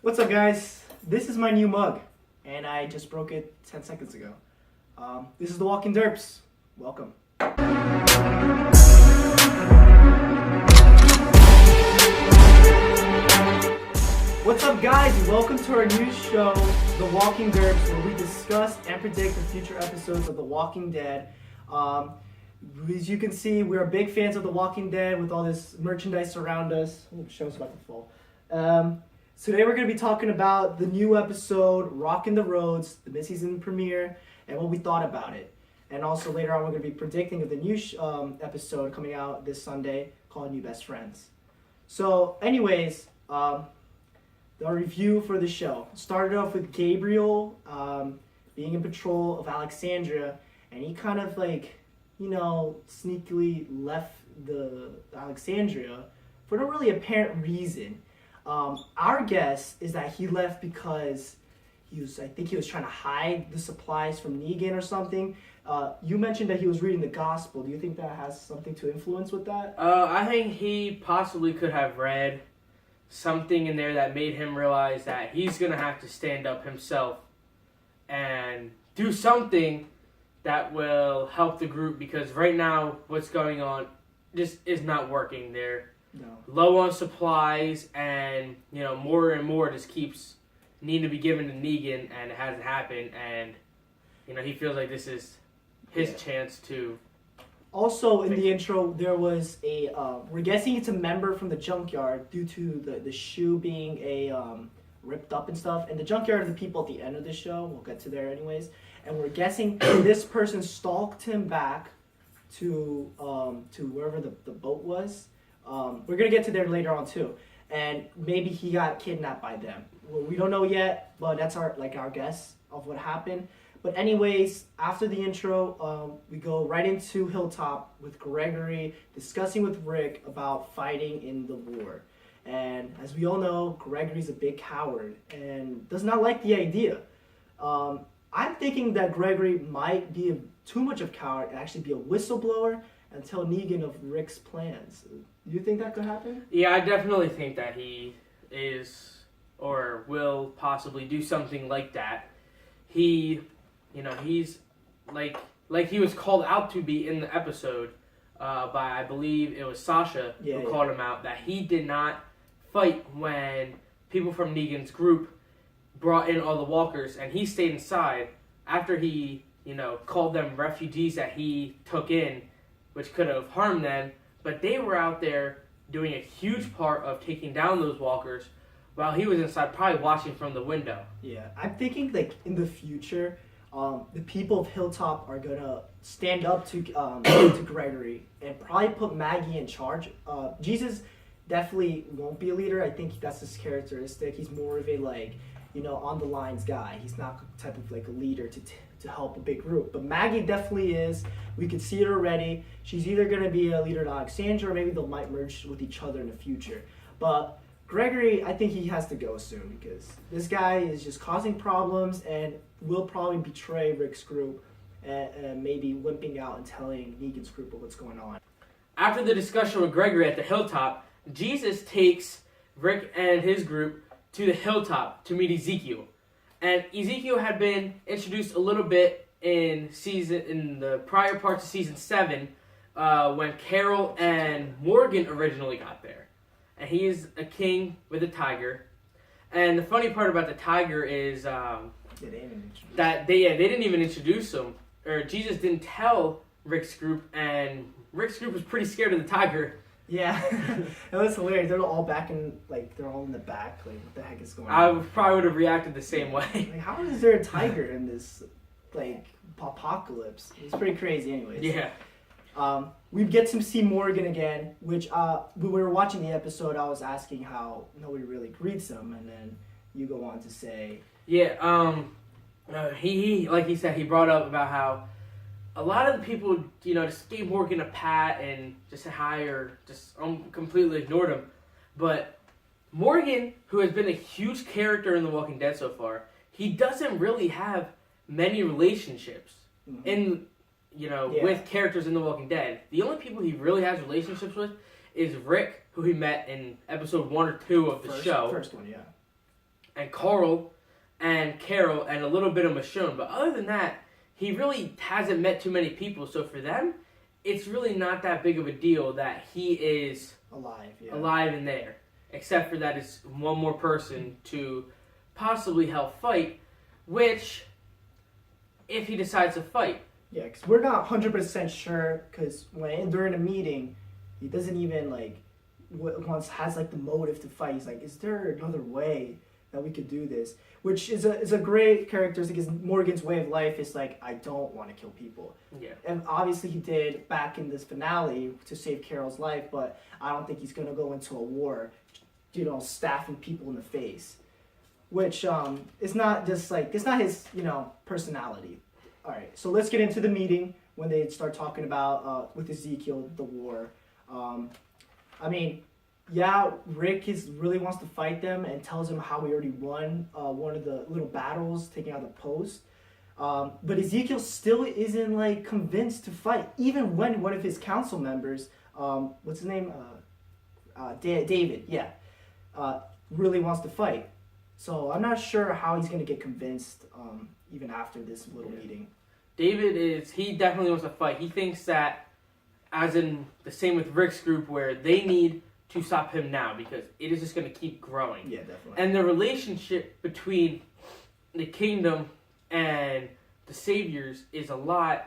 What's up, guys? This is my new mug, and I just broke it 10 seconds ago. This is the Walking DERPS. Welcome. What's up, guys? Welcome to our new show, The Walking DERPS, where we discuss and predict the future episodes of The Walking Dead. As you can see, we're big fans of The Walking Dead with all this merchandise around us. Oh, the show's about to fall. Today we're going to be talking about the new episode, Rockin' the Roads, the mid-season premiere, and what we thought about it. And also later on we're going to be predicting of the new episode coming out this Sunday called New Best Friends. So anyways, the review for the show. Started off with Gabriel being in patrol of Alexandria, and he kind of sneakily left the Alexandria for no really apparent reason. Our guess is that he left because he was trying to hide the supplies from Negan or something. You mentioned that he was reading the gospel. Do you think that has something to influence with that? I think he possibly could have read something in there that made him realize that he's going to have to stand up himself and do something that will help the group, because right now what's going on just is not working. They're low on supplies, and more and more just keeps needing to be given to Negan, and it hasn't happened, and he feels like this is his chance to. Also, in the intro, there was a we're guessing it's a member from the junkyard due to the shoe being ripped up and stuff, and the junkyard are the people at the end of the show. We'll get to there anyways. And we're guessing this person stalked him back to wherever the boat was. We're gonna get to there later on too, and maybe he got kidnapped by them. Well, we don't know yet, but that's our guess of what happened. But anyways, after the intro, we go right into Hilltop with Gregory discussing with Rick about fighting in the war. And as we all know, Gregory's a big coward and does not like the idea. I'm thinking that Gregory might be too much of a coward and actually be a whistleblower and tell Negan of Rick's plans. Do you think that could happen? Yeah, I definitely think that he is or will possibly do something like that. He's like he was called out to be in the episode by, I believe it was Sasha who called him out, that he did not fight when people from Negan's group brought in all the walkers, and he stayed inside after he, called them refugees that he took in, which could have harmed them, but they were out there doing a huge part of taking down those walkers while he was inside probably watching from the window. Yeah, I'm thinking in the future, the people of Hilltop are gonna stand up to Gregory and probably put Maggie in charge. Jesus definitely won't be a leader. I think that's his characteristic. He's more of a on the lines guy. He's not the type of a leader to help a big group. But Maggie definitely is. We can see it already. She's either going to be a leader to Alexandra, or maybe they might merge with each other in the future. But Gregory, I think he has to go soon, because this guy is just causing problems and will probably betray Rick's group and maybe wimping out and telling Negan's group of what's going on. After the discussion with Gregory at the Hilltop, Jesus takes Rick and his group to the Hilltop to meet Ezekiel. And Ezekiel had been introduced a little bit in the prior parts of season 7 when Carol and Morgan originally got there. And he is a king with a tiger. And the funny part about the tiger is that they didn't even introduce him, or Jesus didn't tell Rick's group, and Rick's group was pretty scared of the tiger. Yeah, it was hilarious. They're all back in, they're all in the back. What the heck is going on? I probably would have reacted the same way. How is there a tiger in this, apocalypse? It's pretty crazy anyways. Yeah. We get to see Morgan again, which, when we were watching the episode, I was asking how nobody really greets him, and then you go on to say... Yeah, he like he said, he brought up about how a lot of the people, just gave Morgan a pat and just said hi, or just completely ignored him. But Morgan, who has been a huge character in The Walking Dead so far, he doesn't really have many relationships with characters in The Walking Dead. The only people he really has relationships with is Rick, who he met in episode 1 or 2 of the show. First one, yeah. and Carl and Carol and a little bit of Michonne. But other than that, he really hasn't met too many people. So for them, it's really not that big of a deal that he is alive in there. Except for that it's one more person to possibly help fight, which, if he decides to fight. Yeah, because we're not 100% sure, because during a meeting, he doesn't even, like, has, like, the motive to fight. He's like, is there another way that we could do this? Which is a great characteristic, because Morgan's way of life is like, I don't want to kill people. Yeah. And obviously he did back in this finale to save Carol's life, but I don't think he's going to go into a war, staffing people in the face. Which is not just like, it's not his, personality. All right, so let's get into the meeting when they start talking about, with Ezekiel, the war. Rick really wants to fight them and tells him how we already won one of the little battles, taking out the post. But Ezekiel still isn't, like, convinced to fight, even when one of his council members, what's his name? David, yeah, really wants to fight. So I'm not sure how he's going to get convinced even after this little meeting. David he definitely wants to fight. He thinks that, as in the same with Rick's group, where they need to stop him now because it is just going to keep growing. Yeah, definitely. And the relationship between the kingdom and the saviors is a lot,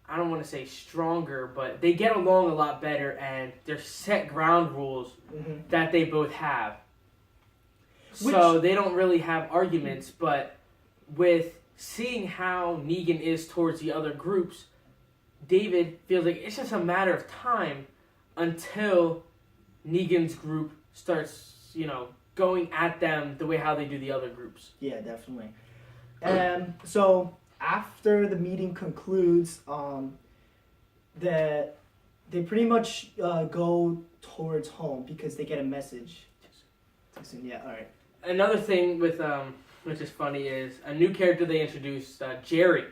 I don't want to say stronger, but they get along a lot better, and there's set ground rules that they both have. So they don't really have arguments, but with seeing how Negan is towards the other groups, David feels like it's just a matter of time until Negan's group starts, going at them the way how they do the other groups. Yeah, definitely. And so after the meeting concludes, they pretty much go towards home because they get a message. Yeah, all right. Another thing with which is funny is a new character they introduced, Jerry.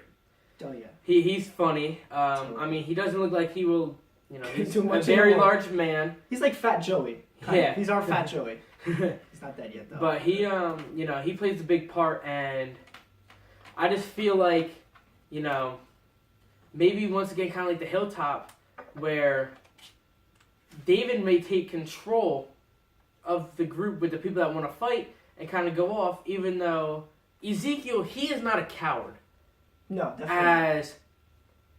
Oh yeah. He's funny. He doesn't look like he will. He's a very large man. He's like Fat Joey. Yeah. He's our Fat Joey. He's not dead yet though. But he he plays a big part, and I just feel like, maybe once again kind of like the Hilltop, where David may take control of the group with the people that want to fight and kind of go off, even though Ezekiel, he is not a coward. No, definitely. As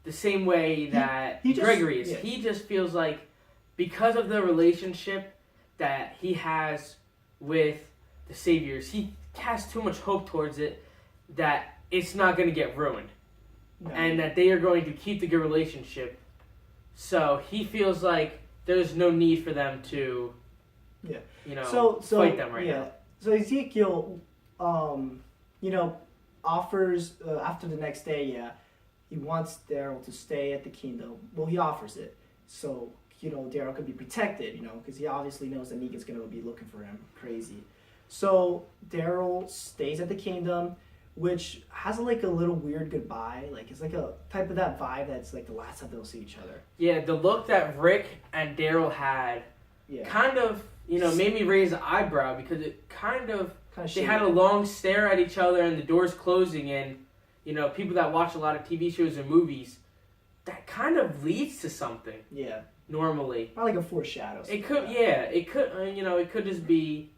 the same way that Gregory is. Yeah. He just feels like, because of the relationship that he has with the saviors, he has too much hope towards it that it's not going to get ruined. No. And that they are going to keep the good relationship. So he feels like there's no need for them to, fight them right now. So Ezekiel, offers, after the next day, he wants Daryl to stay at the kingdom. Well, he offers it. So, Daryl could be protected, because he obviously knows that Negan's going to be looking for him. Crazy. So Daryl stays at the kingdom, which has like a little weird goodbye. Like, it's like a type of that vibe that's like the last time they'll see each other. Yeah, the look that Rick and Daryl had kind of, made me raise an eyebrow, because it kind of they had a long stare at each other and the doors closing, and, people that watch a lot of TV shows and movies, that kind of leads to something. Yeah. Normally. Not like a foreshadow. It could, it could, it could just be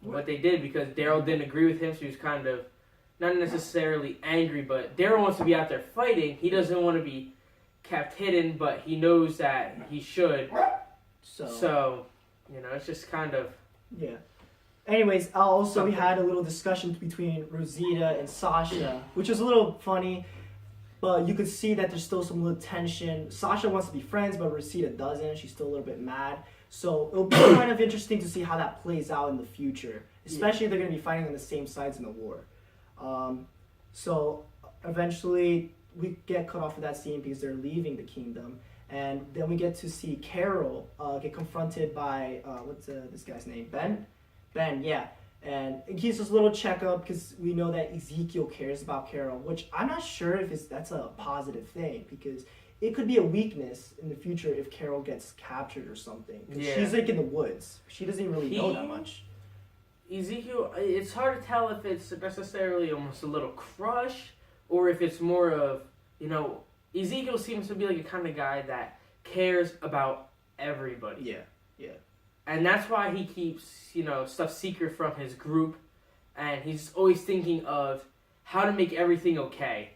what they did, because Daryl didn't agree with him, so he was kind of not necessarily angry, but Daryl wants to be out there fighting. He doesn't want to be kept hidden, but he knows that he should. So it's just kind of... Yeah. Anyways, we had a little discussion between Rosita and Sasha, which was a little funny, but you could see that there's still some little tension. Sasha wants to be friends, but Rosita doesn't. She's still a little bit mad. So it'll be kind of interesting to see how that plays out in the future, especially if they're going to be fighting on the same sides in the war. So eventually we get cut off of that scene because they're leaving the kingdom, and then we get to see Carol get confronted by what's this guy's name? Ben, yeah. And he's just a little checkup because we know that Ezekiel cares about Carol, which I'm not sure if that's a positive thing, because it could be a weakness in the future if Carol gets captured or something. She's like in the woods. She doesn't really know that much. Ezekiel, it's hard to tell if it's necessarily almost a little crush or if it's more of, Ezekiel seems to be like a kind of guy that cares about everybody. Yeah. And that's why he keeps, stuff secret from his group. And he's always thinking of how to make everything okay.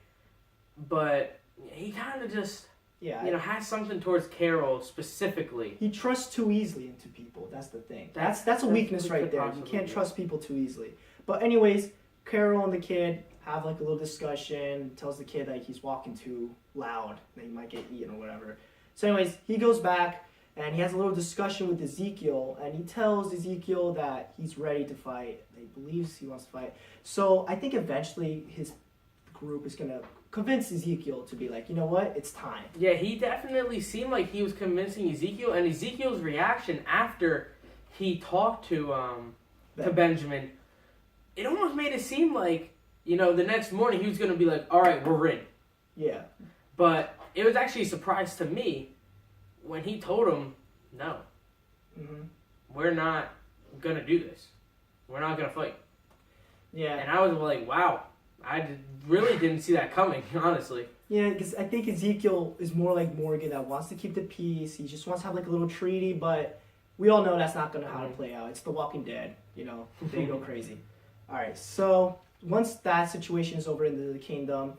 But he kind of just, has something towards Carol specifically. He trusts too easily into people. That's the thing. That's a weakness right there. You can't trust people too easily. But anyways, Carol and the kid have like a little discussion. Tells the kid like he's walking too loud, that he might get eaten or whatever. So anyways, he goes back. And he has a little discussion with Ezekiel, and he tells Ezekiel that he's ready to fight. He believes he wants to fight. So I think eventually his group is going to convince Ezekiel to be like, you know what, it's time. Yeah, he definitely seemed like he was convincing Ezekiel, and Ezekiel's reaction after he talked to Benjamin, it almost made it seem like, the next morning he was going to be like, all right, we're in. Yeah. But it was actually a surprise to me when he told him, no, we're not going to do this. We're not going to fight. Yeah. And I was like, wow, really didn't see that coming, honestly. Yeah, because I think Ezekiel is more like Morgan that wants to keep the peace. He just wants to have like a little treaty, but we all know that's not going to how to play out. It's The Walking Dead, they go crazy. All right, so once that situation is over in the kingdom,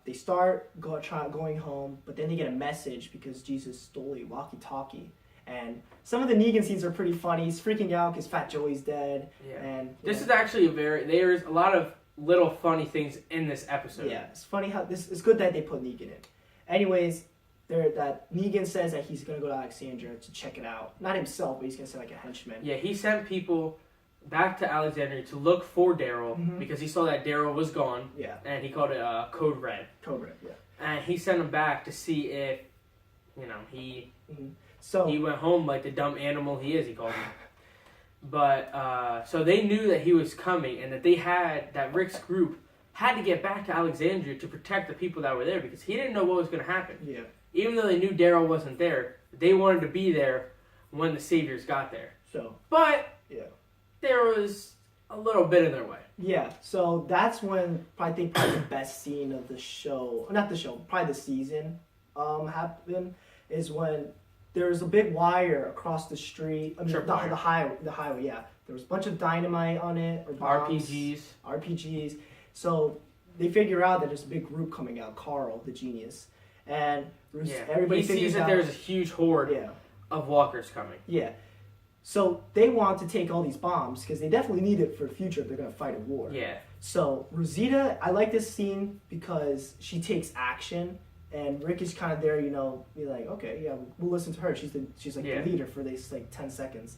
they start going home, but then they get a message because Jesus stole a walkie-talkie. And some of the Negan scenes are pretty funny. He's freaking out because Fat Joey's dead. Yeah. And this is actually there's a lot of little funny things in this episode. Yeah, it's funny how it's good that they put Negan in. Anyways, that Negan says that he's going to go to Alexandria to check it out. Not himself, but he's going to send like a henchman. Yeah, he sent people back to Alexandria to look for Daryl because he saw that Daryl was gone. Yeah. And he called it Code Red. Code Red, yeah. And he sent him back to see if, he So he went home like the dumb animal he is, he called him. But, so they knew that he was coming and that Rick's group had to get back to Alexandria to protect the people that were there because he didn't know what was going to happen. Yeah. Even though they knew Daryl wasn't there, they wanted to be there when the Saviors got there. But there was a little bit in their way. Yeah, so that's when I think probably the best scene of the show, not the show, probably the season happened, is when there was a big wire across the street. I mean, the highway, yeah. There was a bunch of dynamite on it, or bombs, RPGs. So they figure out that there's a big group coming out, Carl, the genius. And everybody sees that there's a huge horde of walkers coming. Yeah. So they want to take all these bombs because they definitely need it for the future if they're going to fight a war. Yeah. So Rosita, I like this scene because she takes action, and Rick is kind of there, be like, okay, yeah, we'll listen to her. She's like the leader for these like 10 seconds,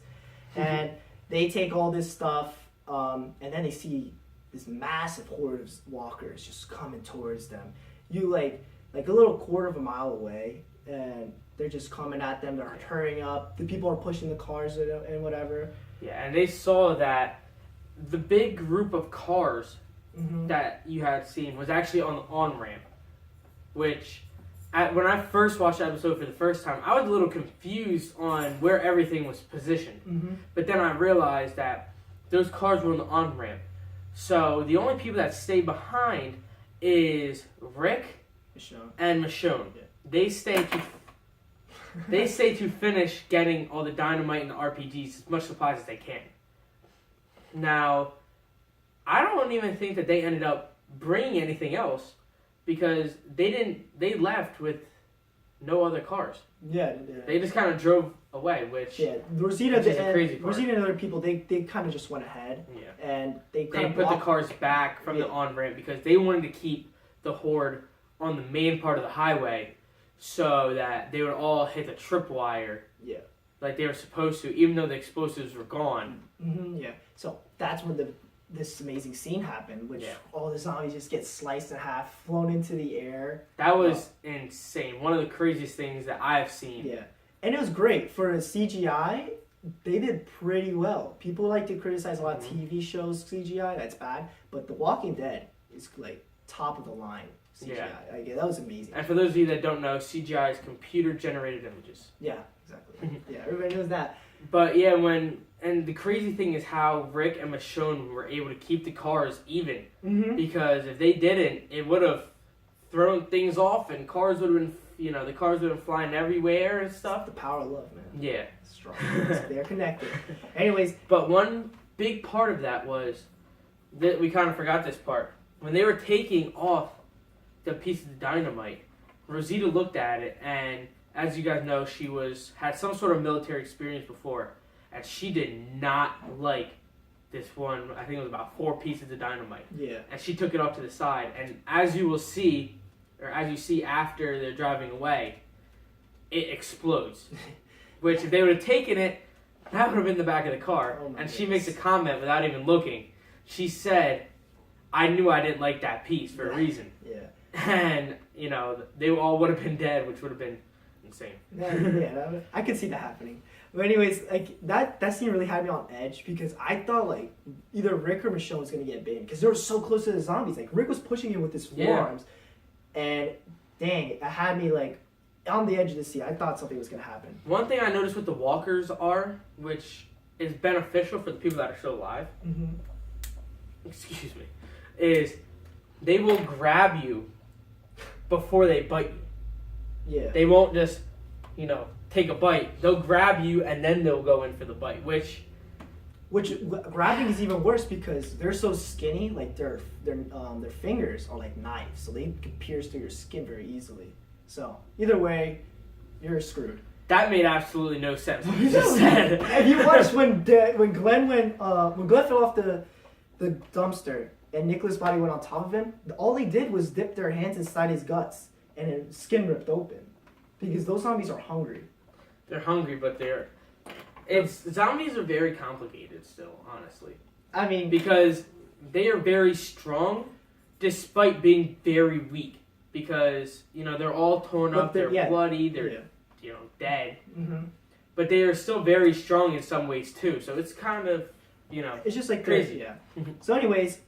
and they take all this stuff, and then they see this massive horde of walkers just coming towards them. You like a little quarter of a mile away, and they're just coming at them. They're hurrying up. The people are pushing the cars and whatever. Yeah, and they saw that the big group of cars that you had seen was actually on the on-ramp, which when I first watched the episode for the first time, I was a little confused on where everything was positioned. But then I realized that those cars were on the on-ramp. So the only people that stay behind is Rick and Michonne. Yeah. They stay to finish getting all the dynamite and the RPGs, as much supplies as they can. Now, I don't even think that they ended up bringing anything else because they left with no other cars. Yeah. They just kind of drove away, which Rosita is a crazy part. Rosita and other people, they kind of just went ahead. Yeah. And they put the cars back from the on-ramp because they wanted to keep the horde on the main part of the highway so that they would all hit the tripwire like they were supposed to, even though the explosives were gone. Yeah. So that's when this amazing scene happened, which all the zombies just get sliced in half, flown into the air. That was insane. One of the craziest things that I've seen. Yeah. And it was great. For a CGI, they did pretty well. People like to criticize a lot of TV shows CGI. That's bad. But The Walking Dead is like top of the line CGI. Yeah. That was amazing. And for those of you that don't know, CGI is computer-generated images. Yeah, exactly. Yeah, everybody knows that. But yeah, when And the crazy thing is how Rick and Michonne were able to keep the cars even. Mm-hmm. Because if they didn't, it would have thrown things off, and cars would have been, the cars would have been flying everywhere and stuff. The power of love, man. Yeah. It's strong. They're connected. Anyways. But one big part of that was that we kind of forgot this part. When they were taking off the piece of the dynamite, Rosita looked at it, and as you guys know, she had some sort of military experience before, and she did not like this one. I think it was about 4 pieces of dynamite. Yeah. And she took it off to the side, and as you see after they're driving away, it explodes. Which, if they would have taken it, that would have been the back of the car. Oh, and she makes a comment without even looking. She said, "I knew I didn't like that piece for a reason." Yeah. And, they all would have been dead, which would have been insane. Yeah, I could see that happening. But anyways, like that scene really had me on edge because I thought like either Rick or Michonne was gonna get bitten because they were so close to the zombies. Like Rick was pushing him with his forearms, and dang, it had me like on the edge of the seat. I thought something was gonna happen. One thing I noticed with the walkers which is beneficial for the people that are still alive. Mm-hmm. Excuse me, is they will grab you before they bite you. Yeah. They won't just, take a bite. They'll grab you and then they'll go in for the bite, which grabbing is even worse because they're so skinny. Like their fingers are like knives, so they can pierce through your skin very easily. So either way, you're screwed. That made absolutely no sense what you just said. Have you watched when Glenn fell off the dumpster and Nicholas' body went on top of him? All they did was dip their hands inside his guts and his skin ripped open because those zombies are hungry. They're hungry, but zombies are very complicated still, honestly. I mean, because they are very strong despite being very weak because, they're all torn up, they're bloody, they're dead. Mm-hmm. But they are still very strong in some ways too. So it's kind of, it's just like crazy. Yeah. So anyways,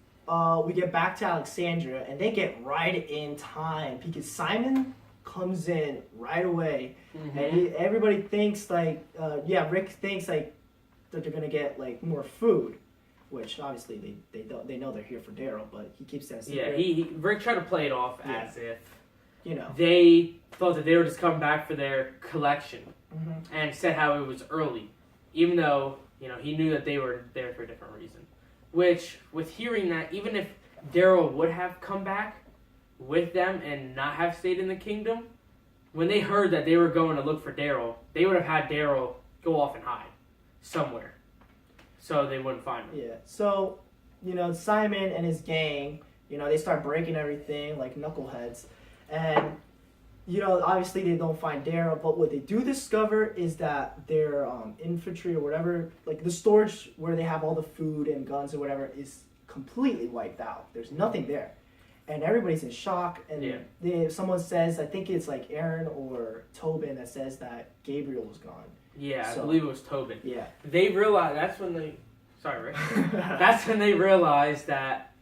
we get back to Alexandria and they get right in time because Simon comes in right away. Mm-hmm. And everybody thinks like, Rick thinks like that they're gonna get like more food, which obviously they know they're here for Daryl, but he keeps that secret. Yeah, Rick tried to play it off as if they thought that they were just coming back for their collection, mm-hmm. and said how it was early, even though he knew that they were there for a different reason. Which, with hearing that, even if Daryl would have come back with them and not have stayed in the kingdom, when they heard that they were going to look for Daryl, they would have had Daryl go off and hide somewhere so they wouldn't find him. Yeah, so, Simon and his gang, they start breaking everything like knuckleheads. And, obviously they don't find Daryl, but what they do discover is that their infantry or whatever, like the storage where they have all the food and guns or whatever is completely wiped out. There's nothing there. And everybody's in shock. And someone says, I think it's like Aaron or Tobin that says that Gabriel was gone. Yeah, I believe it was Tobin. Yeah. They realized, that's when they realized that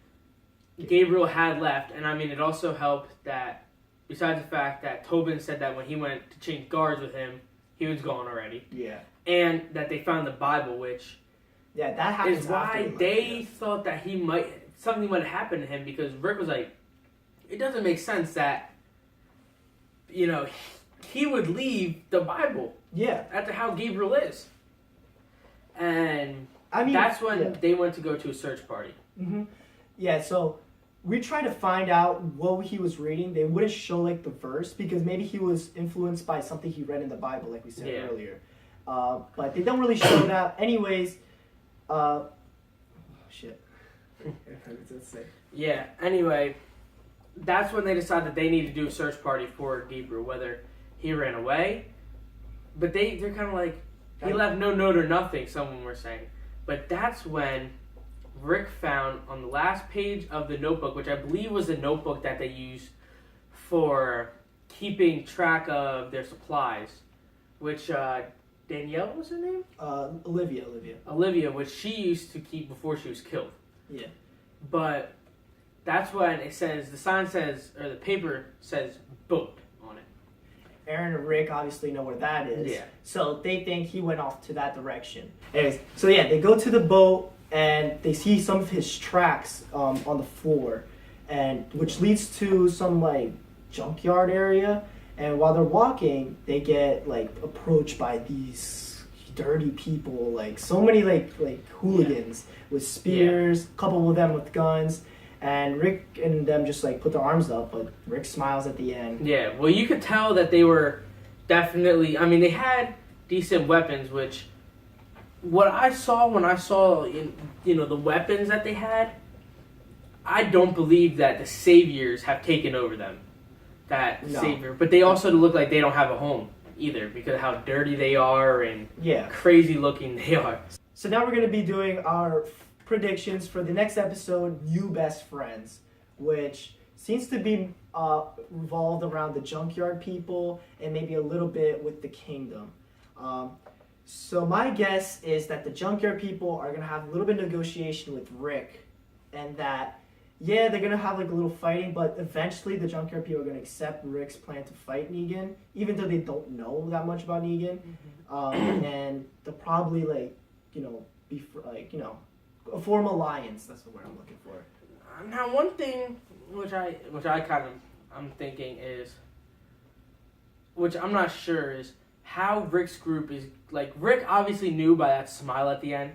Gabriel had left. And I mean, it also helped that, besides the fact that Tobin said that when he went to change guards with him, he was gone already. Yeah. And that they found the Bible, which that happens is why they thought that something might have happened to him, because Rick was like, it doesn't make sense that, he would leave the Bible. Yeah. After how Gabriel is. And I mean, that's when they went to go to a search party. Mm-hmm. Yeah, so we tried to find out what he was reading. They wouldn't show like the verse because maybe he was influenced by something he read in the Bible, like we said earlier. But they don't really show that. Anyways, shit. Yeah, anyway, that's when they decided that they need to do a search party for Gabriel, whether he ran away. But they're kind of like, he left no note or nothing, someone were saying. But that's when Rick found on the last page of the notebook, which I believe was the notebook that they used for keeping track of their supplies, which Danielle was her name? Olivia. Olivia, which she used to keep before she was killed. Yeah. But that's when it says, the sign says, or the paper says, boat on it. Aaron and Rick obviously know where that is. Yeah. So they think he went off to that direction. Anyways, so yeah, they go to the boat and they see some of his tracks on the floor, and which leads to some like junkyard area. And while they're walking, they get like approached by these dirty people, like so many like hooligans with spears, a couple of them with guns. And Rick and them just like put their arms up, but Rick smiles at the end. Yeah, well, you could tell that they were definitely. I mean, they had decent weapons, which what I saw when I saw the weapons that they had, I don't believe that the saviors have taken over them. Savior, but they also look like they don't have a home either because of how dirty they are and crazy looking they are. So now we're gonna be doing our predictions for the next episode, New Best Friends, which seems to be revolved around the junkyard people and maybe a little bit with the kingdom. So my guess is that the junkyard people are gonna have a little bit of negotiation with Rick, and that they're gonna have like a little fighting, but eventually the junkyard people are gonna accept Rick's plan to fight Negan, even though they don't know that much about Negan, and they'll probably form alliance. That's the word I'm looking for. Now, one thing which I'm thinking is, which I'm not sure is how Rick's group is like. Rick obviously knew by that smile at the end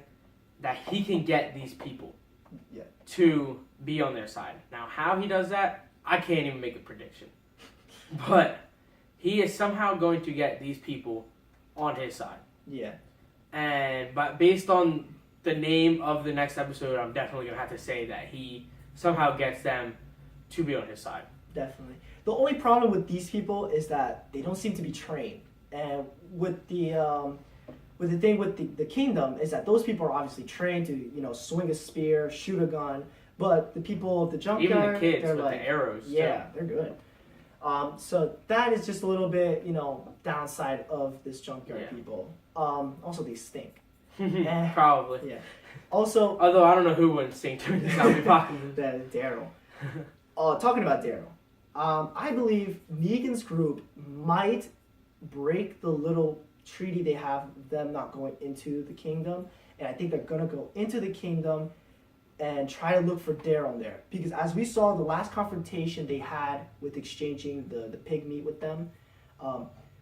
that he can get these people to be on their side. Now, how he does that, I can't even make a prediction. But he is somehow going to get these people on his side. Yeah. But based on the name of the next episode, I'm definitely going to have to say that he somehow gets them to be on his side. Definitely. The only problem with these people is that they don't seem to be trained. And with the thing with the kingdom is that those people are obviously trained to, swing a spear, shoot a gun. But the people of the junkyard, even the kids they're with like, the arrows. Yeah, they're good. So that is just a little bit, downside of this junkyard people. Also, they stink. Probably. Yeah. Also, although I don't know who wouldn't stink during the zombie apocalypse. That is Daryl. Talking about Daryl, I believe Negan's group might break the little treaty they have, them not going into the kingdom, and I think they're gonna go into the kingdom and try to look for Daryl there, because as we saw the last confrontation they had with exchanging the pig meat with them,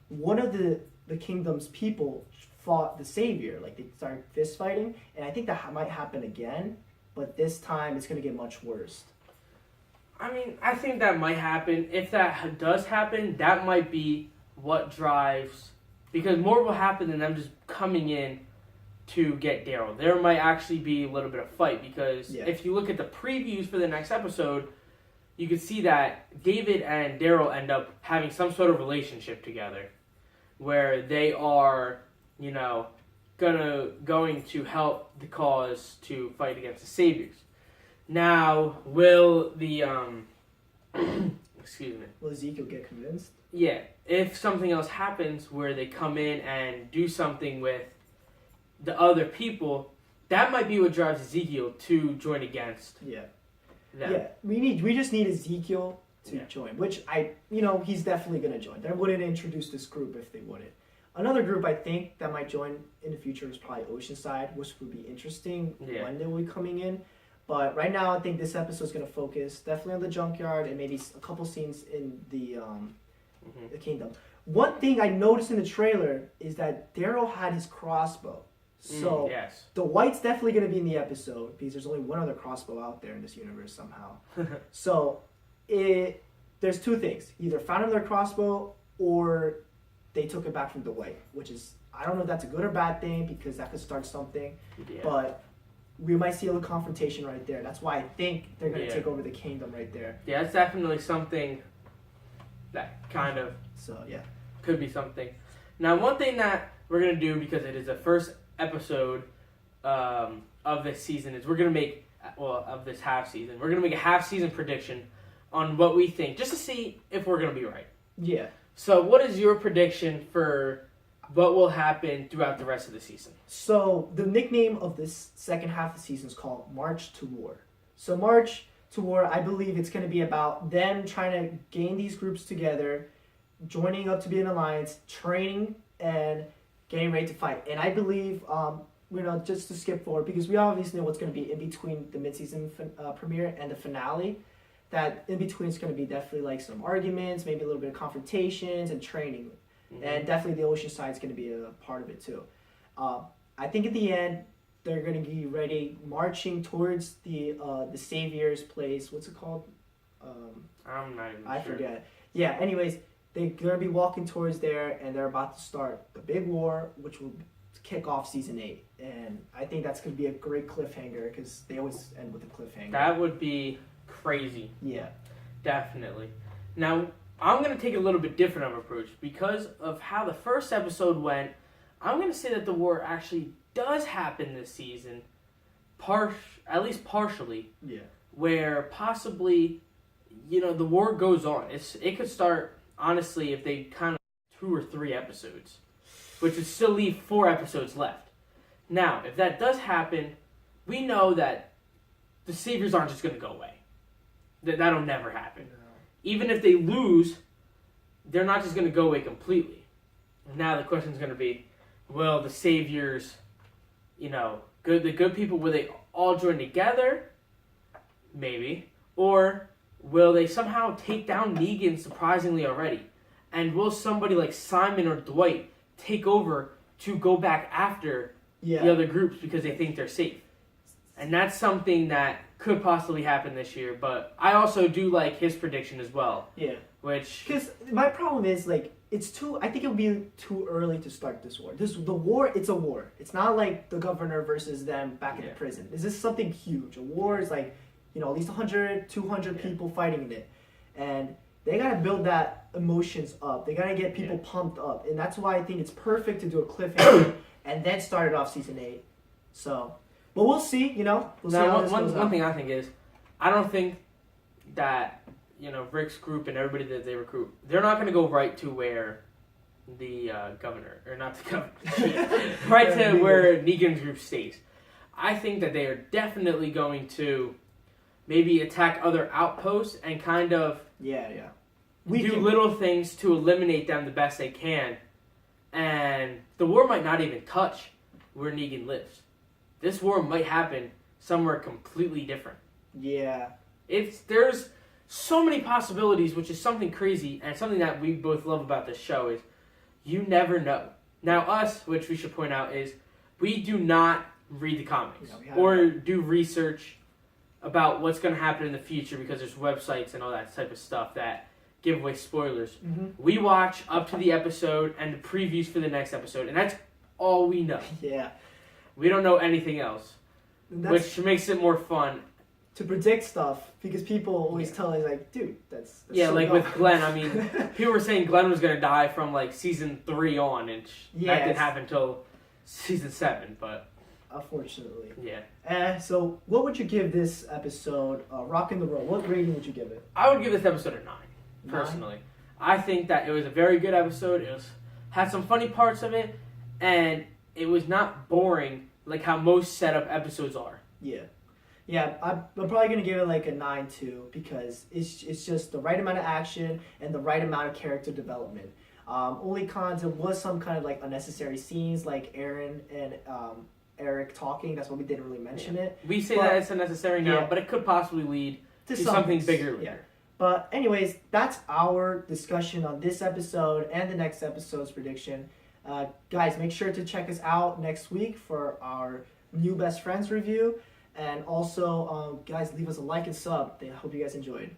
one of the kingdom's people fought the savior, like they started fist fighting, and I think that might happen again, but this time it's gonna get much worse. I mean, I think that might happen. If that does happen, that might be what drives, because more will happen than them just coming in to get Daryl. There might actually be a little bit of fight, because if you look at the previews for the next episode, you can see that David and Daryl end up having some sort of relationship together, where they are, going to help the cause to fight against the saviors. Now, will the excuse me? Will Ezekiel get convinced? Yeah, if something else happens where they come in and do something with the other people, that might be what drives Ezekiel to join against them. Yeah, we just need Ezekiel to join, which he's definitely going to join. They wouldn't introduce this group if they wouldn't. Another group I think that might join in the future is probably Oceanside, which would be interesting when they will be coming in. But right now, I think this episode is going to focus definitely on the junkyard and maybe a couple scenes in the kingdom. One thing I noticed in the trailer is that Daryl had his crossbow. So the White's definitely going to be in the episode, because there's only one other crossbow out there in this universe somehow. So there's two things. Either found him their crossbow, or they took it back from the White, which is, I don't know if that's a good or bad thing, because that could start something. Yeah. But we might see a little confrontation right there. That's why I think they're going to take over the kingdom right there. Yeah, it's definitely something that kind of could be something. Now, one thing that we're going to do, because it is the first episode of this season, is we're going to make, of this half season, we're going to make a half season prediction on what we think, just to see if we're going to be right. Yeah. So what is your prediction for what will happen throughout the rest of the season? So the nickname of this second half of the season is called March to War. So March to War, I believe it's going to be about them trying to gain these groups together, joining up to be an alliance, training, and getting ready to fight. And I believe, just to skip forward, because we obviously know what's going to be in between the mid-season premiere and the finale, that in between is going to be definitely like some arguments, maybe a little bit of confrontations and training. And definitely the ocean side is going to be a part of it too. I think at the end, they're going to be ready, marching towards the Savior's place. What's it called? I'm not even sure. I forget. Yeah, anyways, they're going to be walking towards there, and they're about to start the big war, which will kick off season 8. And I think that's going to be a great cliffhanger, because they always end with a cliffhanger. That would be crazy. Yeah. Definitely. Now, I'm going to take a little bit different of an approach. Because of how the first episode went, I'm going to say that the war actually does happen this season, at least partially. Yeah. Where possibly, the war goes on. It could start, honestly, if they kind of 2 or 3 episodes, which would still leave 4 episodes left. Now, if that does happen, we know that the Saviors aren't just going to go away. That'll never happen. No. Even if they lose, they're not just going to go away completely. Now the question is going to be, will the Saviors, the good people, will they all join together? Maybe. Or will they somehow take down Negan surprisingly already? And will somebody like Simon or Dwight take over to go back after the other groups because they think they're safe? And that's something that could possibly happen this year. But I also do like his prediction as well. Yeah. Because my problem is, like, I think it would be too early to start this war. The war, it's a war. It's not like the governor versus them back in the prison. This is something huge. A war is like, at least 100, 200 people fighting in it. And they got to build that emotions up. They got to get people pumped up. And that's why I think it's perfect to do a cliffhanger and then start it off season 8. So, but we'll see, We'll see how this goes one thing I think is, I don't think that, Rick's group and everybody that they recruit, they're not going to go right to where the governor, or not the governor, right to where Negan's group stays. I think that they are definitely going to maybe attack other outposts and kind of do little things to eliminate them the best they can. And the war might not even touch where Negan lives. This war might happen somewhere completely different. Yeah. There's so many possibilities, which is something crazy, and something that we both love about this show is you never know. Now us, which we should point out, is we do not read the comics or do research about what's going to happen in the future because there's websites and all that type of stuff that give away spoilers. Mm-hmm. We watch up to the episode and the previews for the next episode, and that's all we know. Yeah. We don't know anything else, which makes it more fun. To predict stuff, because people always tell us, like, dude, that's yeah, so like dumb. with Glenn, I mean, people were saying Glenn was going to die from, like, season 3 on, and that didn't happen until season 7, but... Unfortunately. Yeah. So, what would you give this episode, Rockin' the Roll? What rating would you give it? I would give this episode a 9, personally. 9? I think that it was a very good episode. It had some funny parts of it, and it was not boring like how most setup episodes are. Yeah. Yeah, I'm probably going to give it like a 9 too, because it's just the right amount of action and the right amount of character development. Only cons, it was some kind of like unnecessary scenes like Aaron and Eric talking. That's why we didn't really mention it. We say that it's unnecessary now, but it could possibly lead to something bigger later. Yeah. But anyways, that's our discussion on this episode and the next episode's prediction. Guys, make sure to check us out next week for our new Best Friends review. And also, guys, leave us a like and sub. I hope you guys enjoyed.